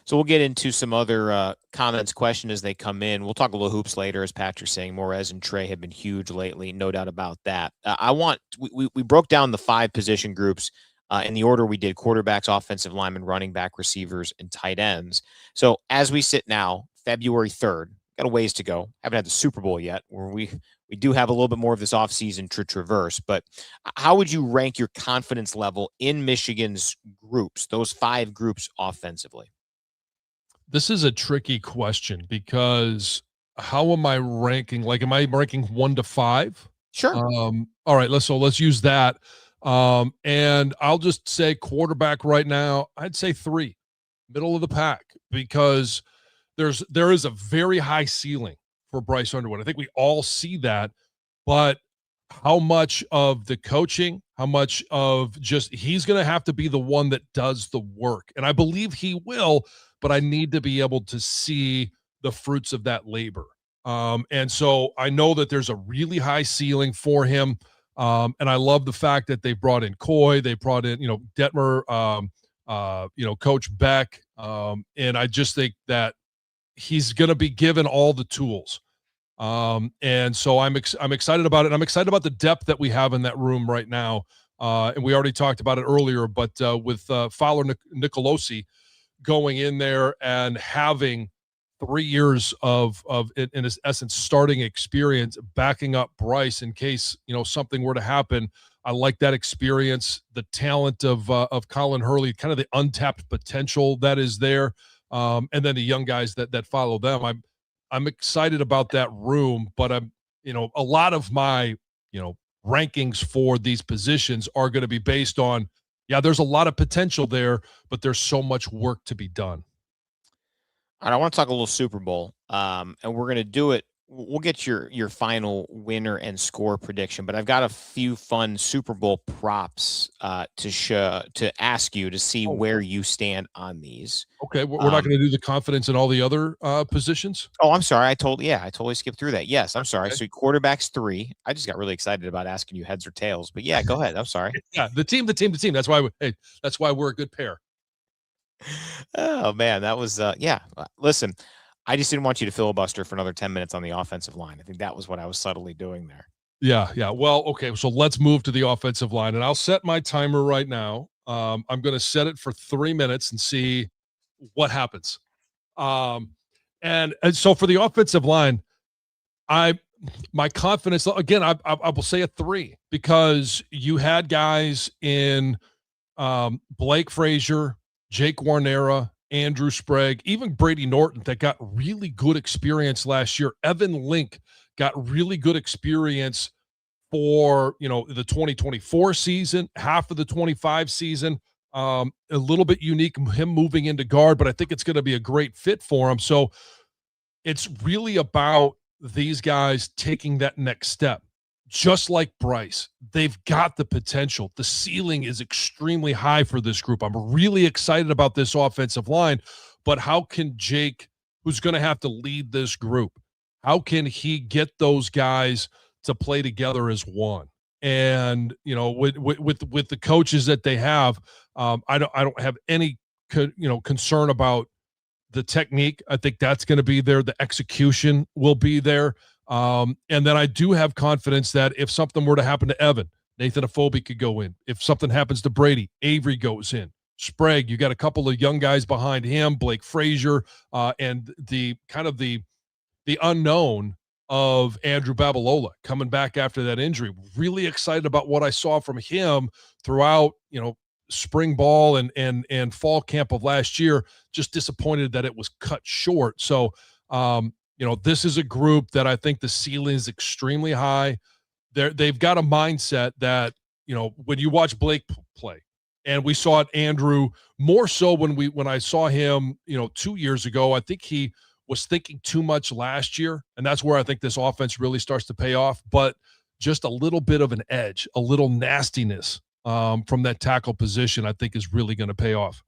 So we'll get into some other comments, questions as they come in. We'll talk a little hoops later, as Patrick's saying. Morez and Trey have been huge lately, no doubt about that. We broke down the 5 position groups in the order we did: quarterbacks, offensive linemen, running back, receivers, and tight ends. So as we sit now, February 3rd, got a ways to go. Haven't had the Super Bowl yet, where we do have a little bit more of this offseason to traverse. But how would you rank your confidence level in Michigan's groups, those 5 groups offensively?
This is a tricky question because how am I ranking? Like, am I ranking 1 to 5?
Sure.
All right, let's use that. And I'll just say quarterback right now, I'd say 3, middle of the pack, because there is a very high ceiling for Bryce Underwood. I think we all see that, but how much of the coaching, how much of just he's going to have to be the one that does the work. And I believe he will, but I need to be able to see the fruits of that labor. And so I know that there's a really high ceiling for him. And I love the fact that they brought in Coy, they brought in, Detmer, Coach Beck. And I just think that he's going to be given all the tools. And so I'm excited about it. And I'm excited about the depth that we have in that room right now. And we already talked about it earlier, but with Fowler Nicolosi going in there and having 3 years of in essence starting experience, backing up Bryce in case something were to happen. I like that experience, the talent of Colin Hurley, kind of the untapped potential that is there, and then the young guys that follow them. I'm excited about that room, but I'm a lot of my rankings for these positions are going to be based on, there's a lot of potential there, but there's so much work to be done.
All right, I want to talk a little Super Bowl, and we're going to do it. We'll get your final winner and score prediction, but I've got a few fun Super Bowl props to ask you to see where you stand on these.
Okay, we're not going to do the confidence in all the other positions.
Oh, I'm sorry. I totally skipped through that. Yes, I'm sorry. Okay. So quarterbacks 3. I just got really excited about asking you heads or tails, but yeah, go ahead. I'm sorry.
Yeah, the team. That's why we're a good pair.
Oh man, that was listen, I just didn't want you to filibuster for another 10 minutes on the offensive line. I think that was what I was subtly doing there.
Yeah. Well, okay, so let's move to the offensive line, and I'll set my timer right now. I'm going to set it for 3 minutes and see what happens. And so for the offensive line, my confidence, again, I will say a 3 because you had guys in Blake Frazier, Jake Warnera, Andrew Sprague, even Brady Norton that got really good experience last year. Evan Link got really good experience for, the 2024 season, half of the 25 season. A little bit unique, him moving into guard, but I think it's going to be a great fit for him. So it's really about these guys taking that next step. Just like Bryce, they've got the potential. The ceiling is extremely high for this group. I'm really excited about this offensive line, but how can Jake, who's going to have to lead this group, how can he get those guys to play together as one? And with the coaches that they have, I don't have any concern about the technique. I think that's going to be there. The execution will be there. And then I do have confidence that if something were to happen to Evan, Nathan Afobe could go in. If something happens to Brady, Avery goes in. Sprague, you got a couple of young guys behind him, Blake Frazier, and the kind of the unknown of Andrew Babalola coming back after that injury. Really excited about what I saw from him throughout, spring ball and fall camp of last year. Just disappointed that it was cut short. So This is a group that I think the ceiling is extremely high. They've got a mindset that, when you watch Blake play, and we saw it, Andrew, more so when I saw him, 2 years ago. I think he was thinking too much last year, and that's where I think this offense really starts to pay off. But just a little bit of an edge, a little nastiness from that tackle position, I think is really going to pay off.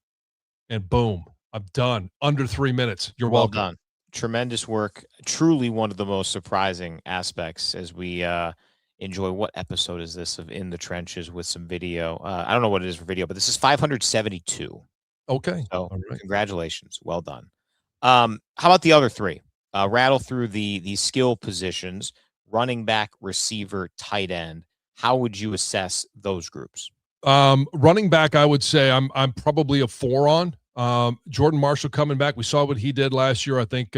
And boom, I'm done. Under 3 minutes. You're
Well
welcome.
done. Tremendous work. Truly one of the most surprising aspects as we enjoy. What episode is this of In the Trenches with some video? I don't know what it is for video, but this is 572.
Okay.
So
All right.
congratulations. Well done. How about the other three? Rattle through the skill positions: running back, receiver, tight end. How would you assess those groups?
Running back, I would say I'm probably a 4 on. Jordan Marshall coming back. We saw what he did last year. I think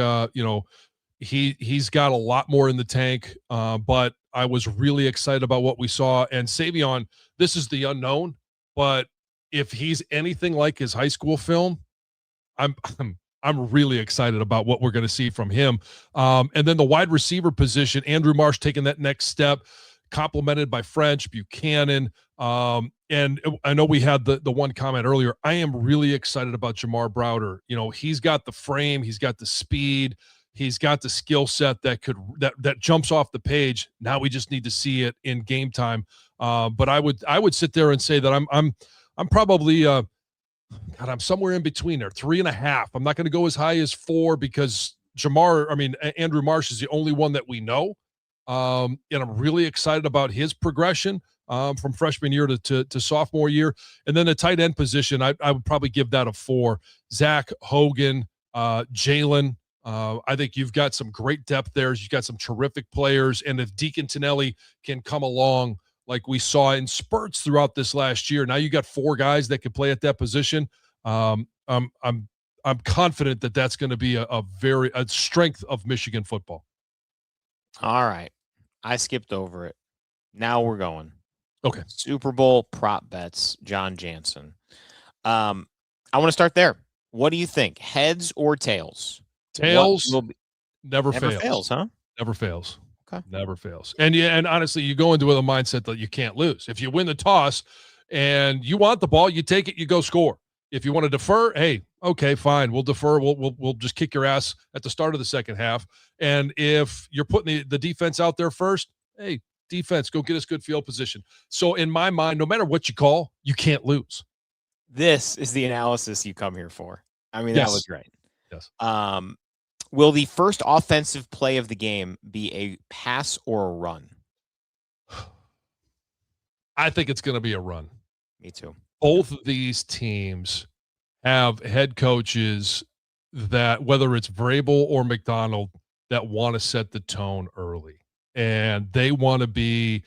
he's got a lot more in the tank. But I was really excited about what we saw. And Savion, this is the unknown, but if he's anything like his high school film, I'm really excited about what we're going to see from him. And then the wide receiver position, Andrew Marsh taking that next step, complemented by French, Buchanan. And I know we had the one comment earlier. I am really excited about Jamar Browder. He's got the frame, he's got the speed, he's got the skill set that jumps off the page. Now we just need to see it in game time. But I would sit there and say that I'm probably I'm somewhere in between there, 3.5. I'm not going to go as high as 4 because Andrew Marsh is the only one that we know. And I'm really excited about his progression from freshman year to sophomore year. And then the tight end position, I would probably give that a 4. Zach, Hogan, Jalen. I think you've got some great depth there. You've got some terrific players. And if Deacon Tonelli can come along like we saw in spurts throughout this last year, now you got 4 guys that can play at that position. I'm confident that that's going to be a strength of Michigan football.
All right. I skipped over it. Now we're going.
Okay.
Super Bowl prop bets, Jon Jansen. I want to start there. What do you think? Heads or tails?
Tails never
fails, huh?
Never fails.
Okay.
Never fails. And honestly, you go into it with a mindset that you can't lose. If you win the toss and you want the ball, you take it, you go score. If you want to defer, hey, okay, fine. We'll defer. We'll just kick your ass at the start of the second half. And if you're putting the defense out there first, hey, defense, go get us good field position. So in my mind, no matter what you call, you can't lose.
This is the analysis you come here for. I mean,
yes.
That was great.
Yes.
Will the first offensive play of the game be a pass or a run?
I think it's going to be a run.
Me too.
Both of these teams have head coaches that, whether it's Vrabel or McDonald, that want to set the tone early. And they want to be,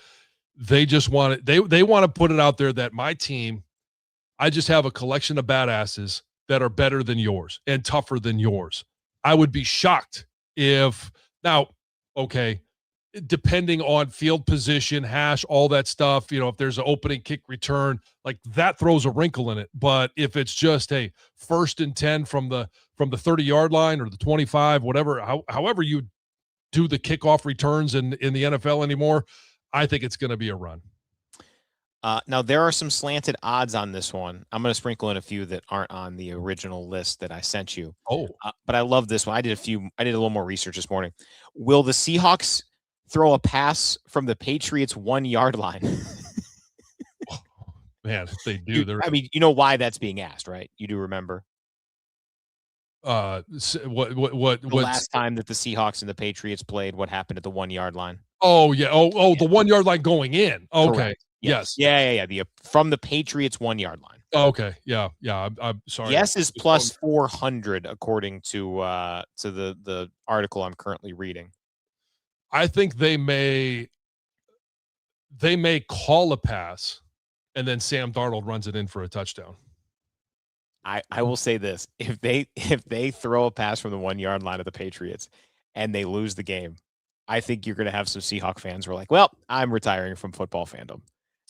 they just want to, they want to put it out there that my team, I just have a collection of badasses that are better than yours and tougher than yours. I would be shocked if now, okay, depending on field position, hash, all that stuff, if there's an opening kick return, like that throws a wrinkle in it. But if it's just, hey, 1st and 10 from the 30-yard line or the 25, whatever, however you do the kickoff returns in the NFL anymore, I think it's going to be a run.
Now, there are some slanted odds on this one. I'm going to sprinkle in a few that aren't on the original list that I sent you.
Oh,
but I love this one. I did a little more research this morning. Will the Seahawks throw a pass from the Patriots 1-yard line?
Man, if they do,
you know why that's being asked, right? You do remember?
What
the last time that the Seahawks and the Patriots played, what happened at the 1-yard line?
Oh, yeah. Oh, the 1-yard line going in. Okay.
Correct.
Yes.
Yeah. From the Patriots 1-yard line.
Okay. Yeah. I'm sorry.
Yes is plus 400 according to the article I'm currently reading.
I think they may call a pass and then Sam Darnold runs it in for a touchdown.
I will say this. If they throw a pass from the 1-yard line of the Patriots and they lose the game, I think you're going to have some Seahawk fans who are like, well, I'm retiring from football fandom.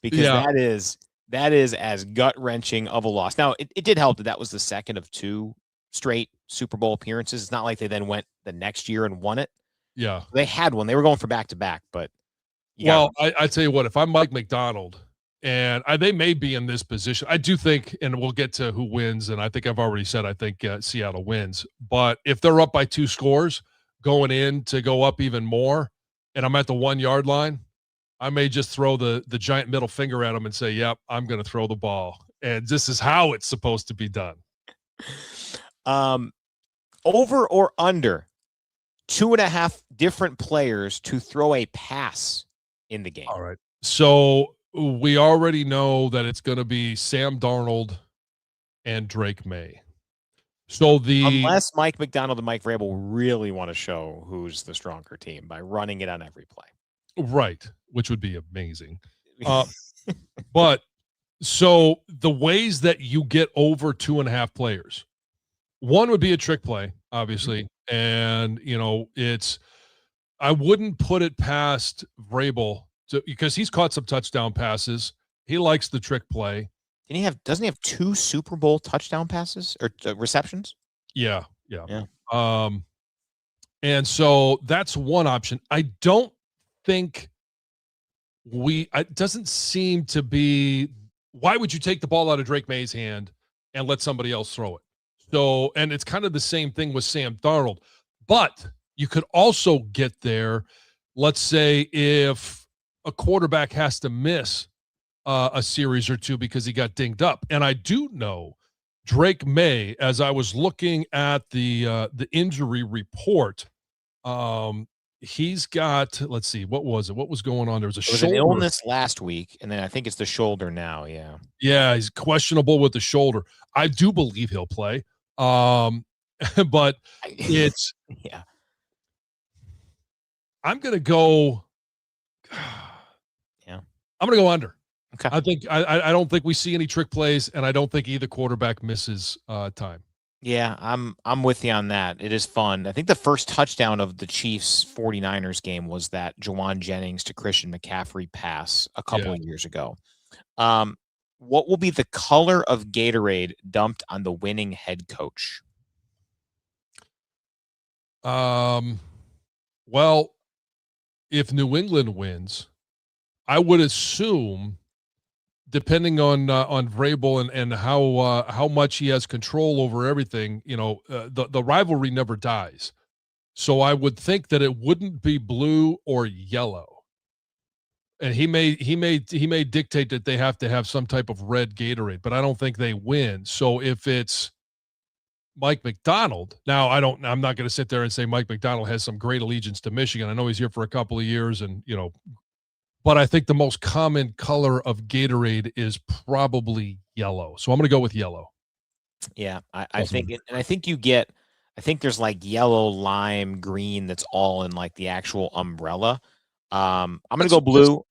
Because that is as gut-wrenching of a loss. Now, it did help that was the second of 2 straight Super Bowl appearances. It's not like they then went the next year and won it.
Yeah.
They had one. They were going for back-to-back, but
well, I tell you what, if I'm Mike McDonald, and they may be in this position, I do think, and we'll get to who wins, and I think I've already said I think Seattle wins. But if they're up by 2 scores going in to go up even more, and I'm at the 1-yard line, I may just throw the giant middle finger at them and say, yep, I'm going to throw the ball. And this is how it's supposed to be done.
Over or under 2.5 different players to throw a pass in the game.
All right. So we already know that it's going to be Sam Darnold and Drake May. So
unless Mike McDonald and Mike Vrabel really want to show who's the stronger team by running it on every play.
Right. Which would be amazing. But so the ways that you get over 2.5 players, one would be a trick play, obviously. And, I wouldn't put it past Vrabel because he's caught some touchdown passes. He likes the trick play.
Doesn't he have 2 Super Bowl touchdown passes or receptions?
Yeah. And so that's one option. I don't think it doesn't seem to be, why would you take the ball out of Drake May's hand and let somebody else throw it? So, and it's kind of the same thing with Sam Darnold, but you could also get there. Let's say if a quarterback has to miss a series or two because he got dinged up. And I do know Drake May, as I was looking at the injury report, he's got, let's see, what was it? What was going on? There was
an illness last week, and then I think it's the shoulder now. Yeah.
Yeah, he's questionable with the shoulder. I do believe he'll play. But it's
yeah.
I'm gonna go.
Yeah.
I'm gonna go under.
Okay.
I think I don't think we see any trick plays, and I don't think either quarterback misses time.
Yeah, I'm with you on that. It is fun. I think the first touchdown of the Chiefs 49ers game was that Jon Jennings to Christian McCaffrey pass a couple of years ago. What will be the color of Gatorade dumped on the winning head coach?
Well, if New England wins, I would assume, depending on Vrabel and how much he has control over everything, the rivalry never dies. So I would think that it wouldn't be blue or yellow. And he may dictate that they have to have some type of red Gatorade, but I don't think they win. So if it's Mike McDonald, now I'm not going to sit there and say Mike McDonald has some great allegiance to Michigan. I know he's here for a couple of years, and but I think the most common color of Gatorade is probably yellow. So I'm going to go with yellow.
Yeah, I think there's like yellow, lime, green. That's all in like the actual umbrella. I'm going to go blue.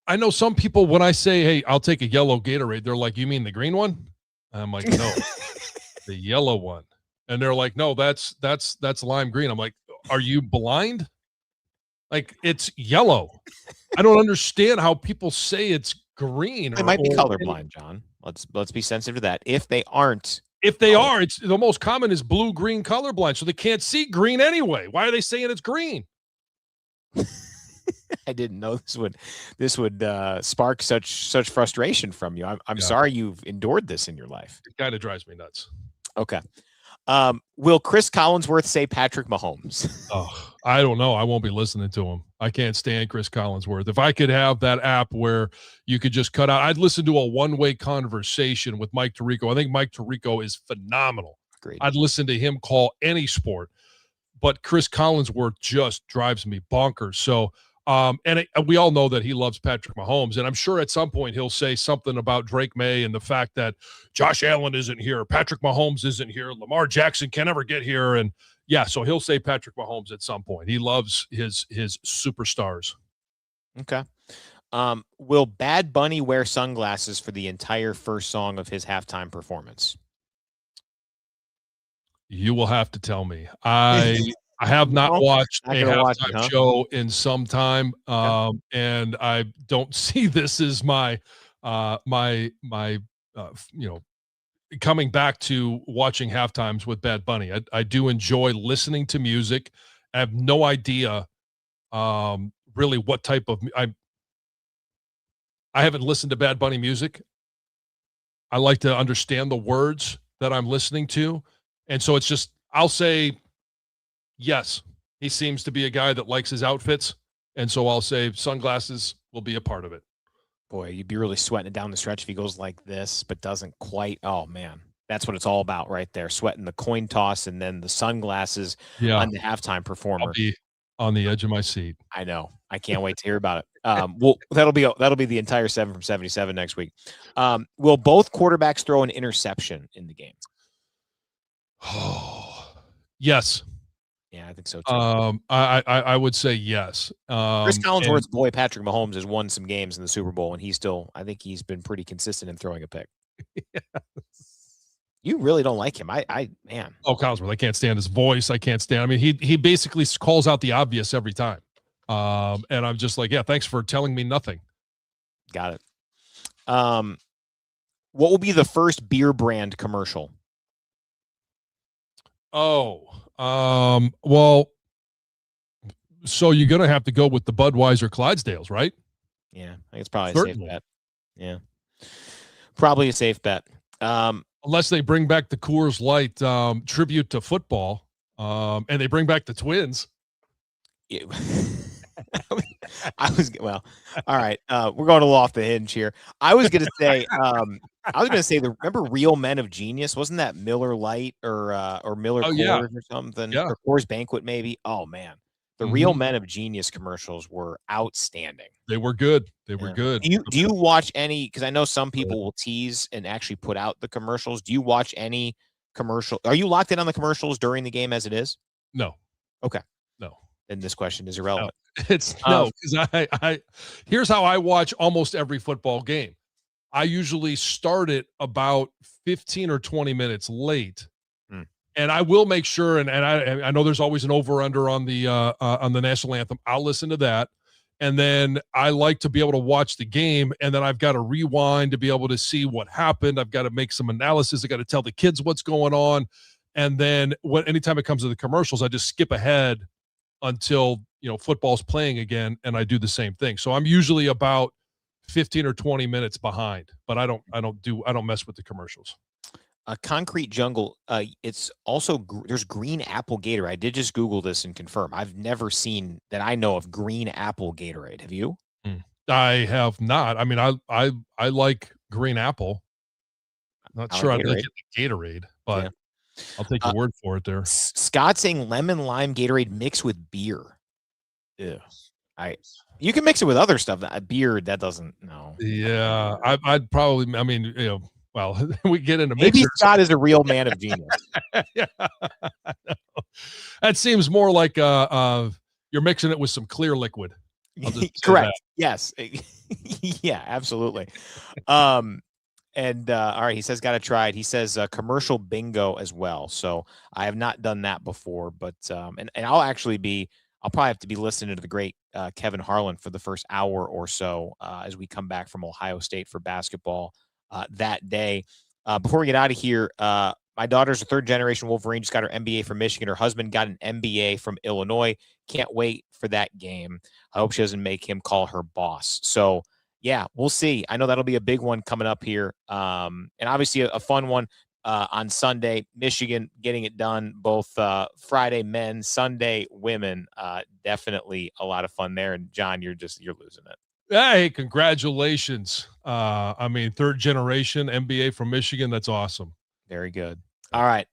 I know some people, when I say, hey, I'll take a yellow Gatorade, they're like, you mean the green one? And I'm like, no, the yellow one. And they're like, no, that's lime green. I'm like, are you blind? Like, it's yellow. I don't understand how people say it's green.
They might be colorblind, John. Let's be sensitive to that. If they aren't.
If they are, it's the most common is blue-green colorblind, so they can't see green anyway. Why are they saying it's green?
I didn't know this would spark such frustration from you. I'm sorry you've endured this in your life.
It kind of drives me nuts.
Okay. Will Chris Collinsworth say Patrick Mahomes?
Oh, I don't know. I won't be listening to him. I can't stand Chris Collinsworth. If I could have that app where you could just cut out, I'd listen to a one-way conversation with Mike Tirico. I think Mike Tirico is phenomenal.
Great.
I'd listen to him call any sport, but Chris Collinsworth just drives me bonkers. So, we all know that he loves Patrick Mahomes, and I'm sure at some point he'll say something about Drake May and the fact that Josh Allen isn't here, Patrick Mahomes isn't here, Lamar Jackson can never get here, and so he'll say Patrick Mahomes at some point. He loves his superstars.
Okay. Will Bad Bunny wear sunglasses for the entire first song of his halftime performance?
You will have to tell me. I have not watched a halftime show in some time, and I don't see this as my coming back to watching halftimes with Bad Bunny. I do enjoy listening to music. I have no idea really what type of I haven't listened to Bad Bunny music. I like to understand the words that I'm listening to. And so it's just, I'll say, yes, he seems to be a guy that likes his outfits. And so I'll say sunglasses will be a part of it.
Boy, you'd be really sweating it down the stretch if he goes like this, but doesn't quite. Oh, man. That's what it's all about right there. Sweating the coin toss and then the sunglasses on the halftime performer.
I'll be on the edge of my seat.
I know. I can't wait to hear about it. Well, that'll be the entire 7 from 77 next week. Will both quarterbacks throw an interception in the game?
Oh, yes.
Yeah, I think so too.
I would say yes.
Chris Collinsworth's boy Patrick Mahomes has won some games in the Super Bowl, and I think he's been pretty consistent in throwing a pick.
Yes.
You really don't like him. Man.
Oh, Collinsworth, I can't stand his voice. I can't stand. I mean, he basically calls out the obvious every time. And I'm just like, yeah, thanks for telling me nothing.
Got it. What will be the first beer brand commercial?
Oh, well, so you're going to have to go with the Budweiser Clydesdales, right?
Yeah, I think it's probably a safe bet. Yeah, probably a safe bet.
Unless they bring back the Coors Light tribute to football, and they bring back the Twins.
Yeah. All right. We're going a little off the hinge here. I was going to say, remember Real Men of Genius? Wasn't that Miller Light or Miller Coors or something?
Yeah.
Or Coors Banquet maybe? Oh man. The Real Men of Genius commercials were outstanding.
They were good. They were good.
Do you watch any, because I know some people will tease and actually put out the commercials. Do you watch any commercial? Are you locked in on the commercials during the game as it is?
No.
Okay.
No.
Then this question is irrelevant.
It's because I here's how I watch almost every football game. I usually start it about 15 or 20 minutes late. And I will make sure, and I know there's always an over-under on the national anthem. I'll listen to that. And then I like to be able to watch the game, and then I've got to rewind to be able to see what happened. I've got to make some analysis. I got to tell the kids what's going on. And then anytime it comes to the commercials, I just skip ahead until, football's playing again, and I do the same thing. So I'm usually about 15 or 20 minutes behind, but I don't mess with the commercials.
A Concrete Jungle. It's also there's green apple Gatorade. I did just Google this and confirm. I've never seen that I know of green apple Gatorade. Have you?
I have not. I mean, I like green apple. Not sure I'd like Gatorade, but yeah. I'll take your word for it there.
Scott saying lemon lime Gatorade mixed with beer. Yeah, you can mix it with other stuff. Beer, that doesn't. No.
Yeah, I'd probably. I mean, well, we get into
maybe mixers. Scott is a real man of genius.
Yeah, that seems more like you're mixing it with some clear liquid.
Correct. Yes. Yeah, absolutely. And all right, he says got to try it. He says commercial bingo as well. So I have not done that before, but and I'll probably have to be listening to the great Kevin Harlan for the first hour or so as we come back from Ohio State for basketball that day. Before we get out of here, my daughter's a third-generation Wolverine. Just got her MBA from Michigan. Her husband got an MBA from Illinois. Can't wait for that game. I hope she doesn't make him call her boss. So, yeah, we'll see. I know that'll be a big one coming up here. And obviously a fun one on Sunday. Michigan getting it done both Friday men, Sunday women. Definitely a lot of fun there. And, John, you're losing it.
Hey, congratulations. I mean, third generation MBA from Michigan. That's awesome.
Very good. All right.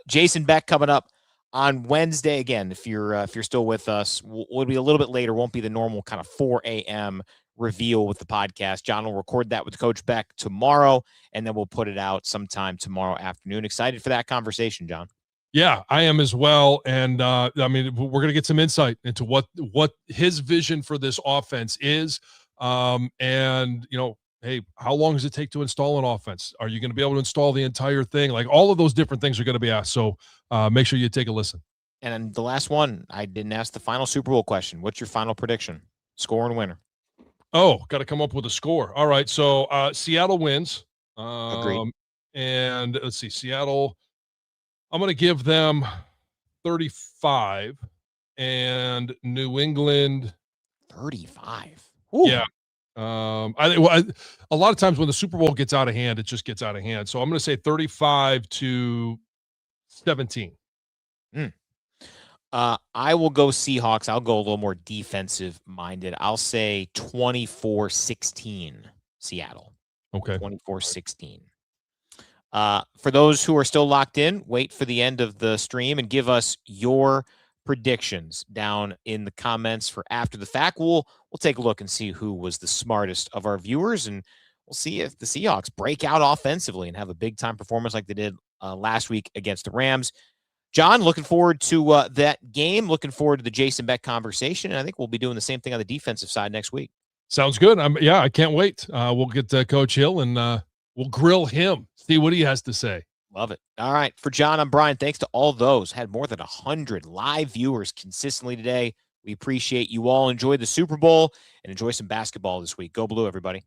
Jason Beck coming up on Wednesday. Again, if you're still with us, we'll be a little bit later. Won't be the normal kind of 4 a.m. reveal with the podcast. John will record that with Coach Beck tomorrow, and then we'll put it out sometime tomorrow afternoon. Excited for that conversation, John.
Yeah, I am as well. And I mean, we're going to get some insight into what his vision for this offense is. And, hey, how long does it take to install an offense? Are you going to be able to install the entire thing? Like all of those different things are going to be asked. So make sure you take a listen.
And the last one, I didn't ask the final Super Bowl question. What's your final prediction? Score and winner.
Oh, got to come up with a score. All right. So Seattle wins.
Agreed.
And let's see, Seattle, I'm going to give them 35, and New England
35.
Ooh. Yeah. A lot of times when the Super Bowl gets out of hand, it just gets out of hand. So I'm going to say 35-17.
I will go Seahawks. I'll go a little more defensive minded. I'll say 24-16 Seattle.
Okay.
24-16. For those who are still locked in, wait for the end of the stream and give us your predictions down in the comments for after the fact. We'll take a look and see who was the smartest of our viewers, and we'll see if the Seahawks break out offensively and have a big time performance like they did last week against the Rams. Jon, looking forward to that game. Looking forward to the Jason Beck conversation, and I think we'll be doing the same thing on the defensive side next week.
Sounds good. I can't wait. We'll get Coach Hill and we'll grill him, see what he has to say.
Love it. All right. For Jon and Brian, thanks to all those. Had more than 100 live viewers consistently today. We appreciate you all. Enjoy the Super Bowl and enjoy some basketball this week. Go Blue, everybody.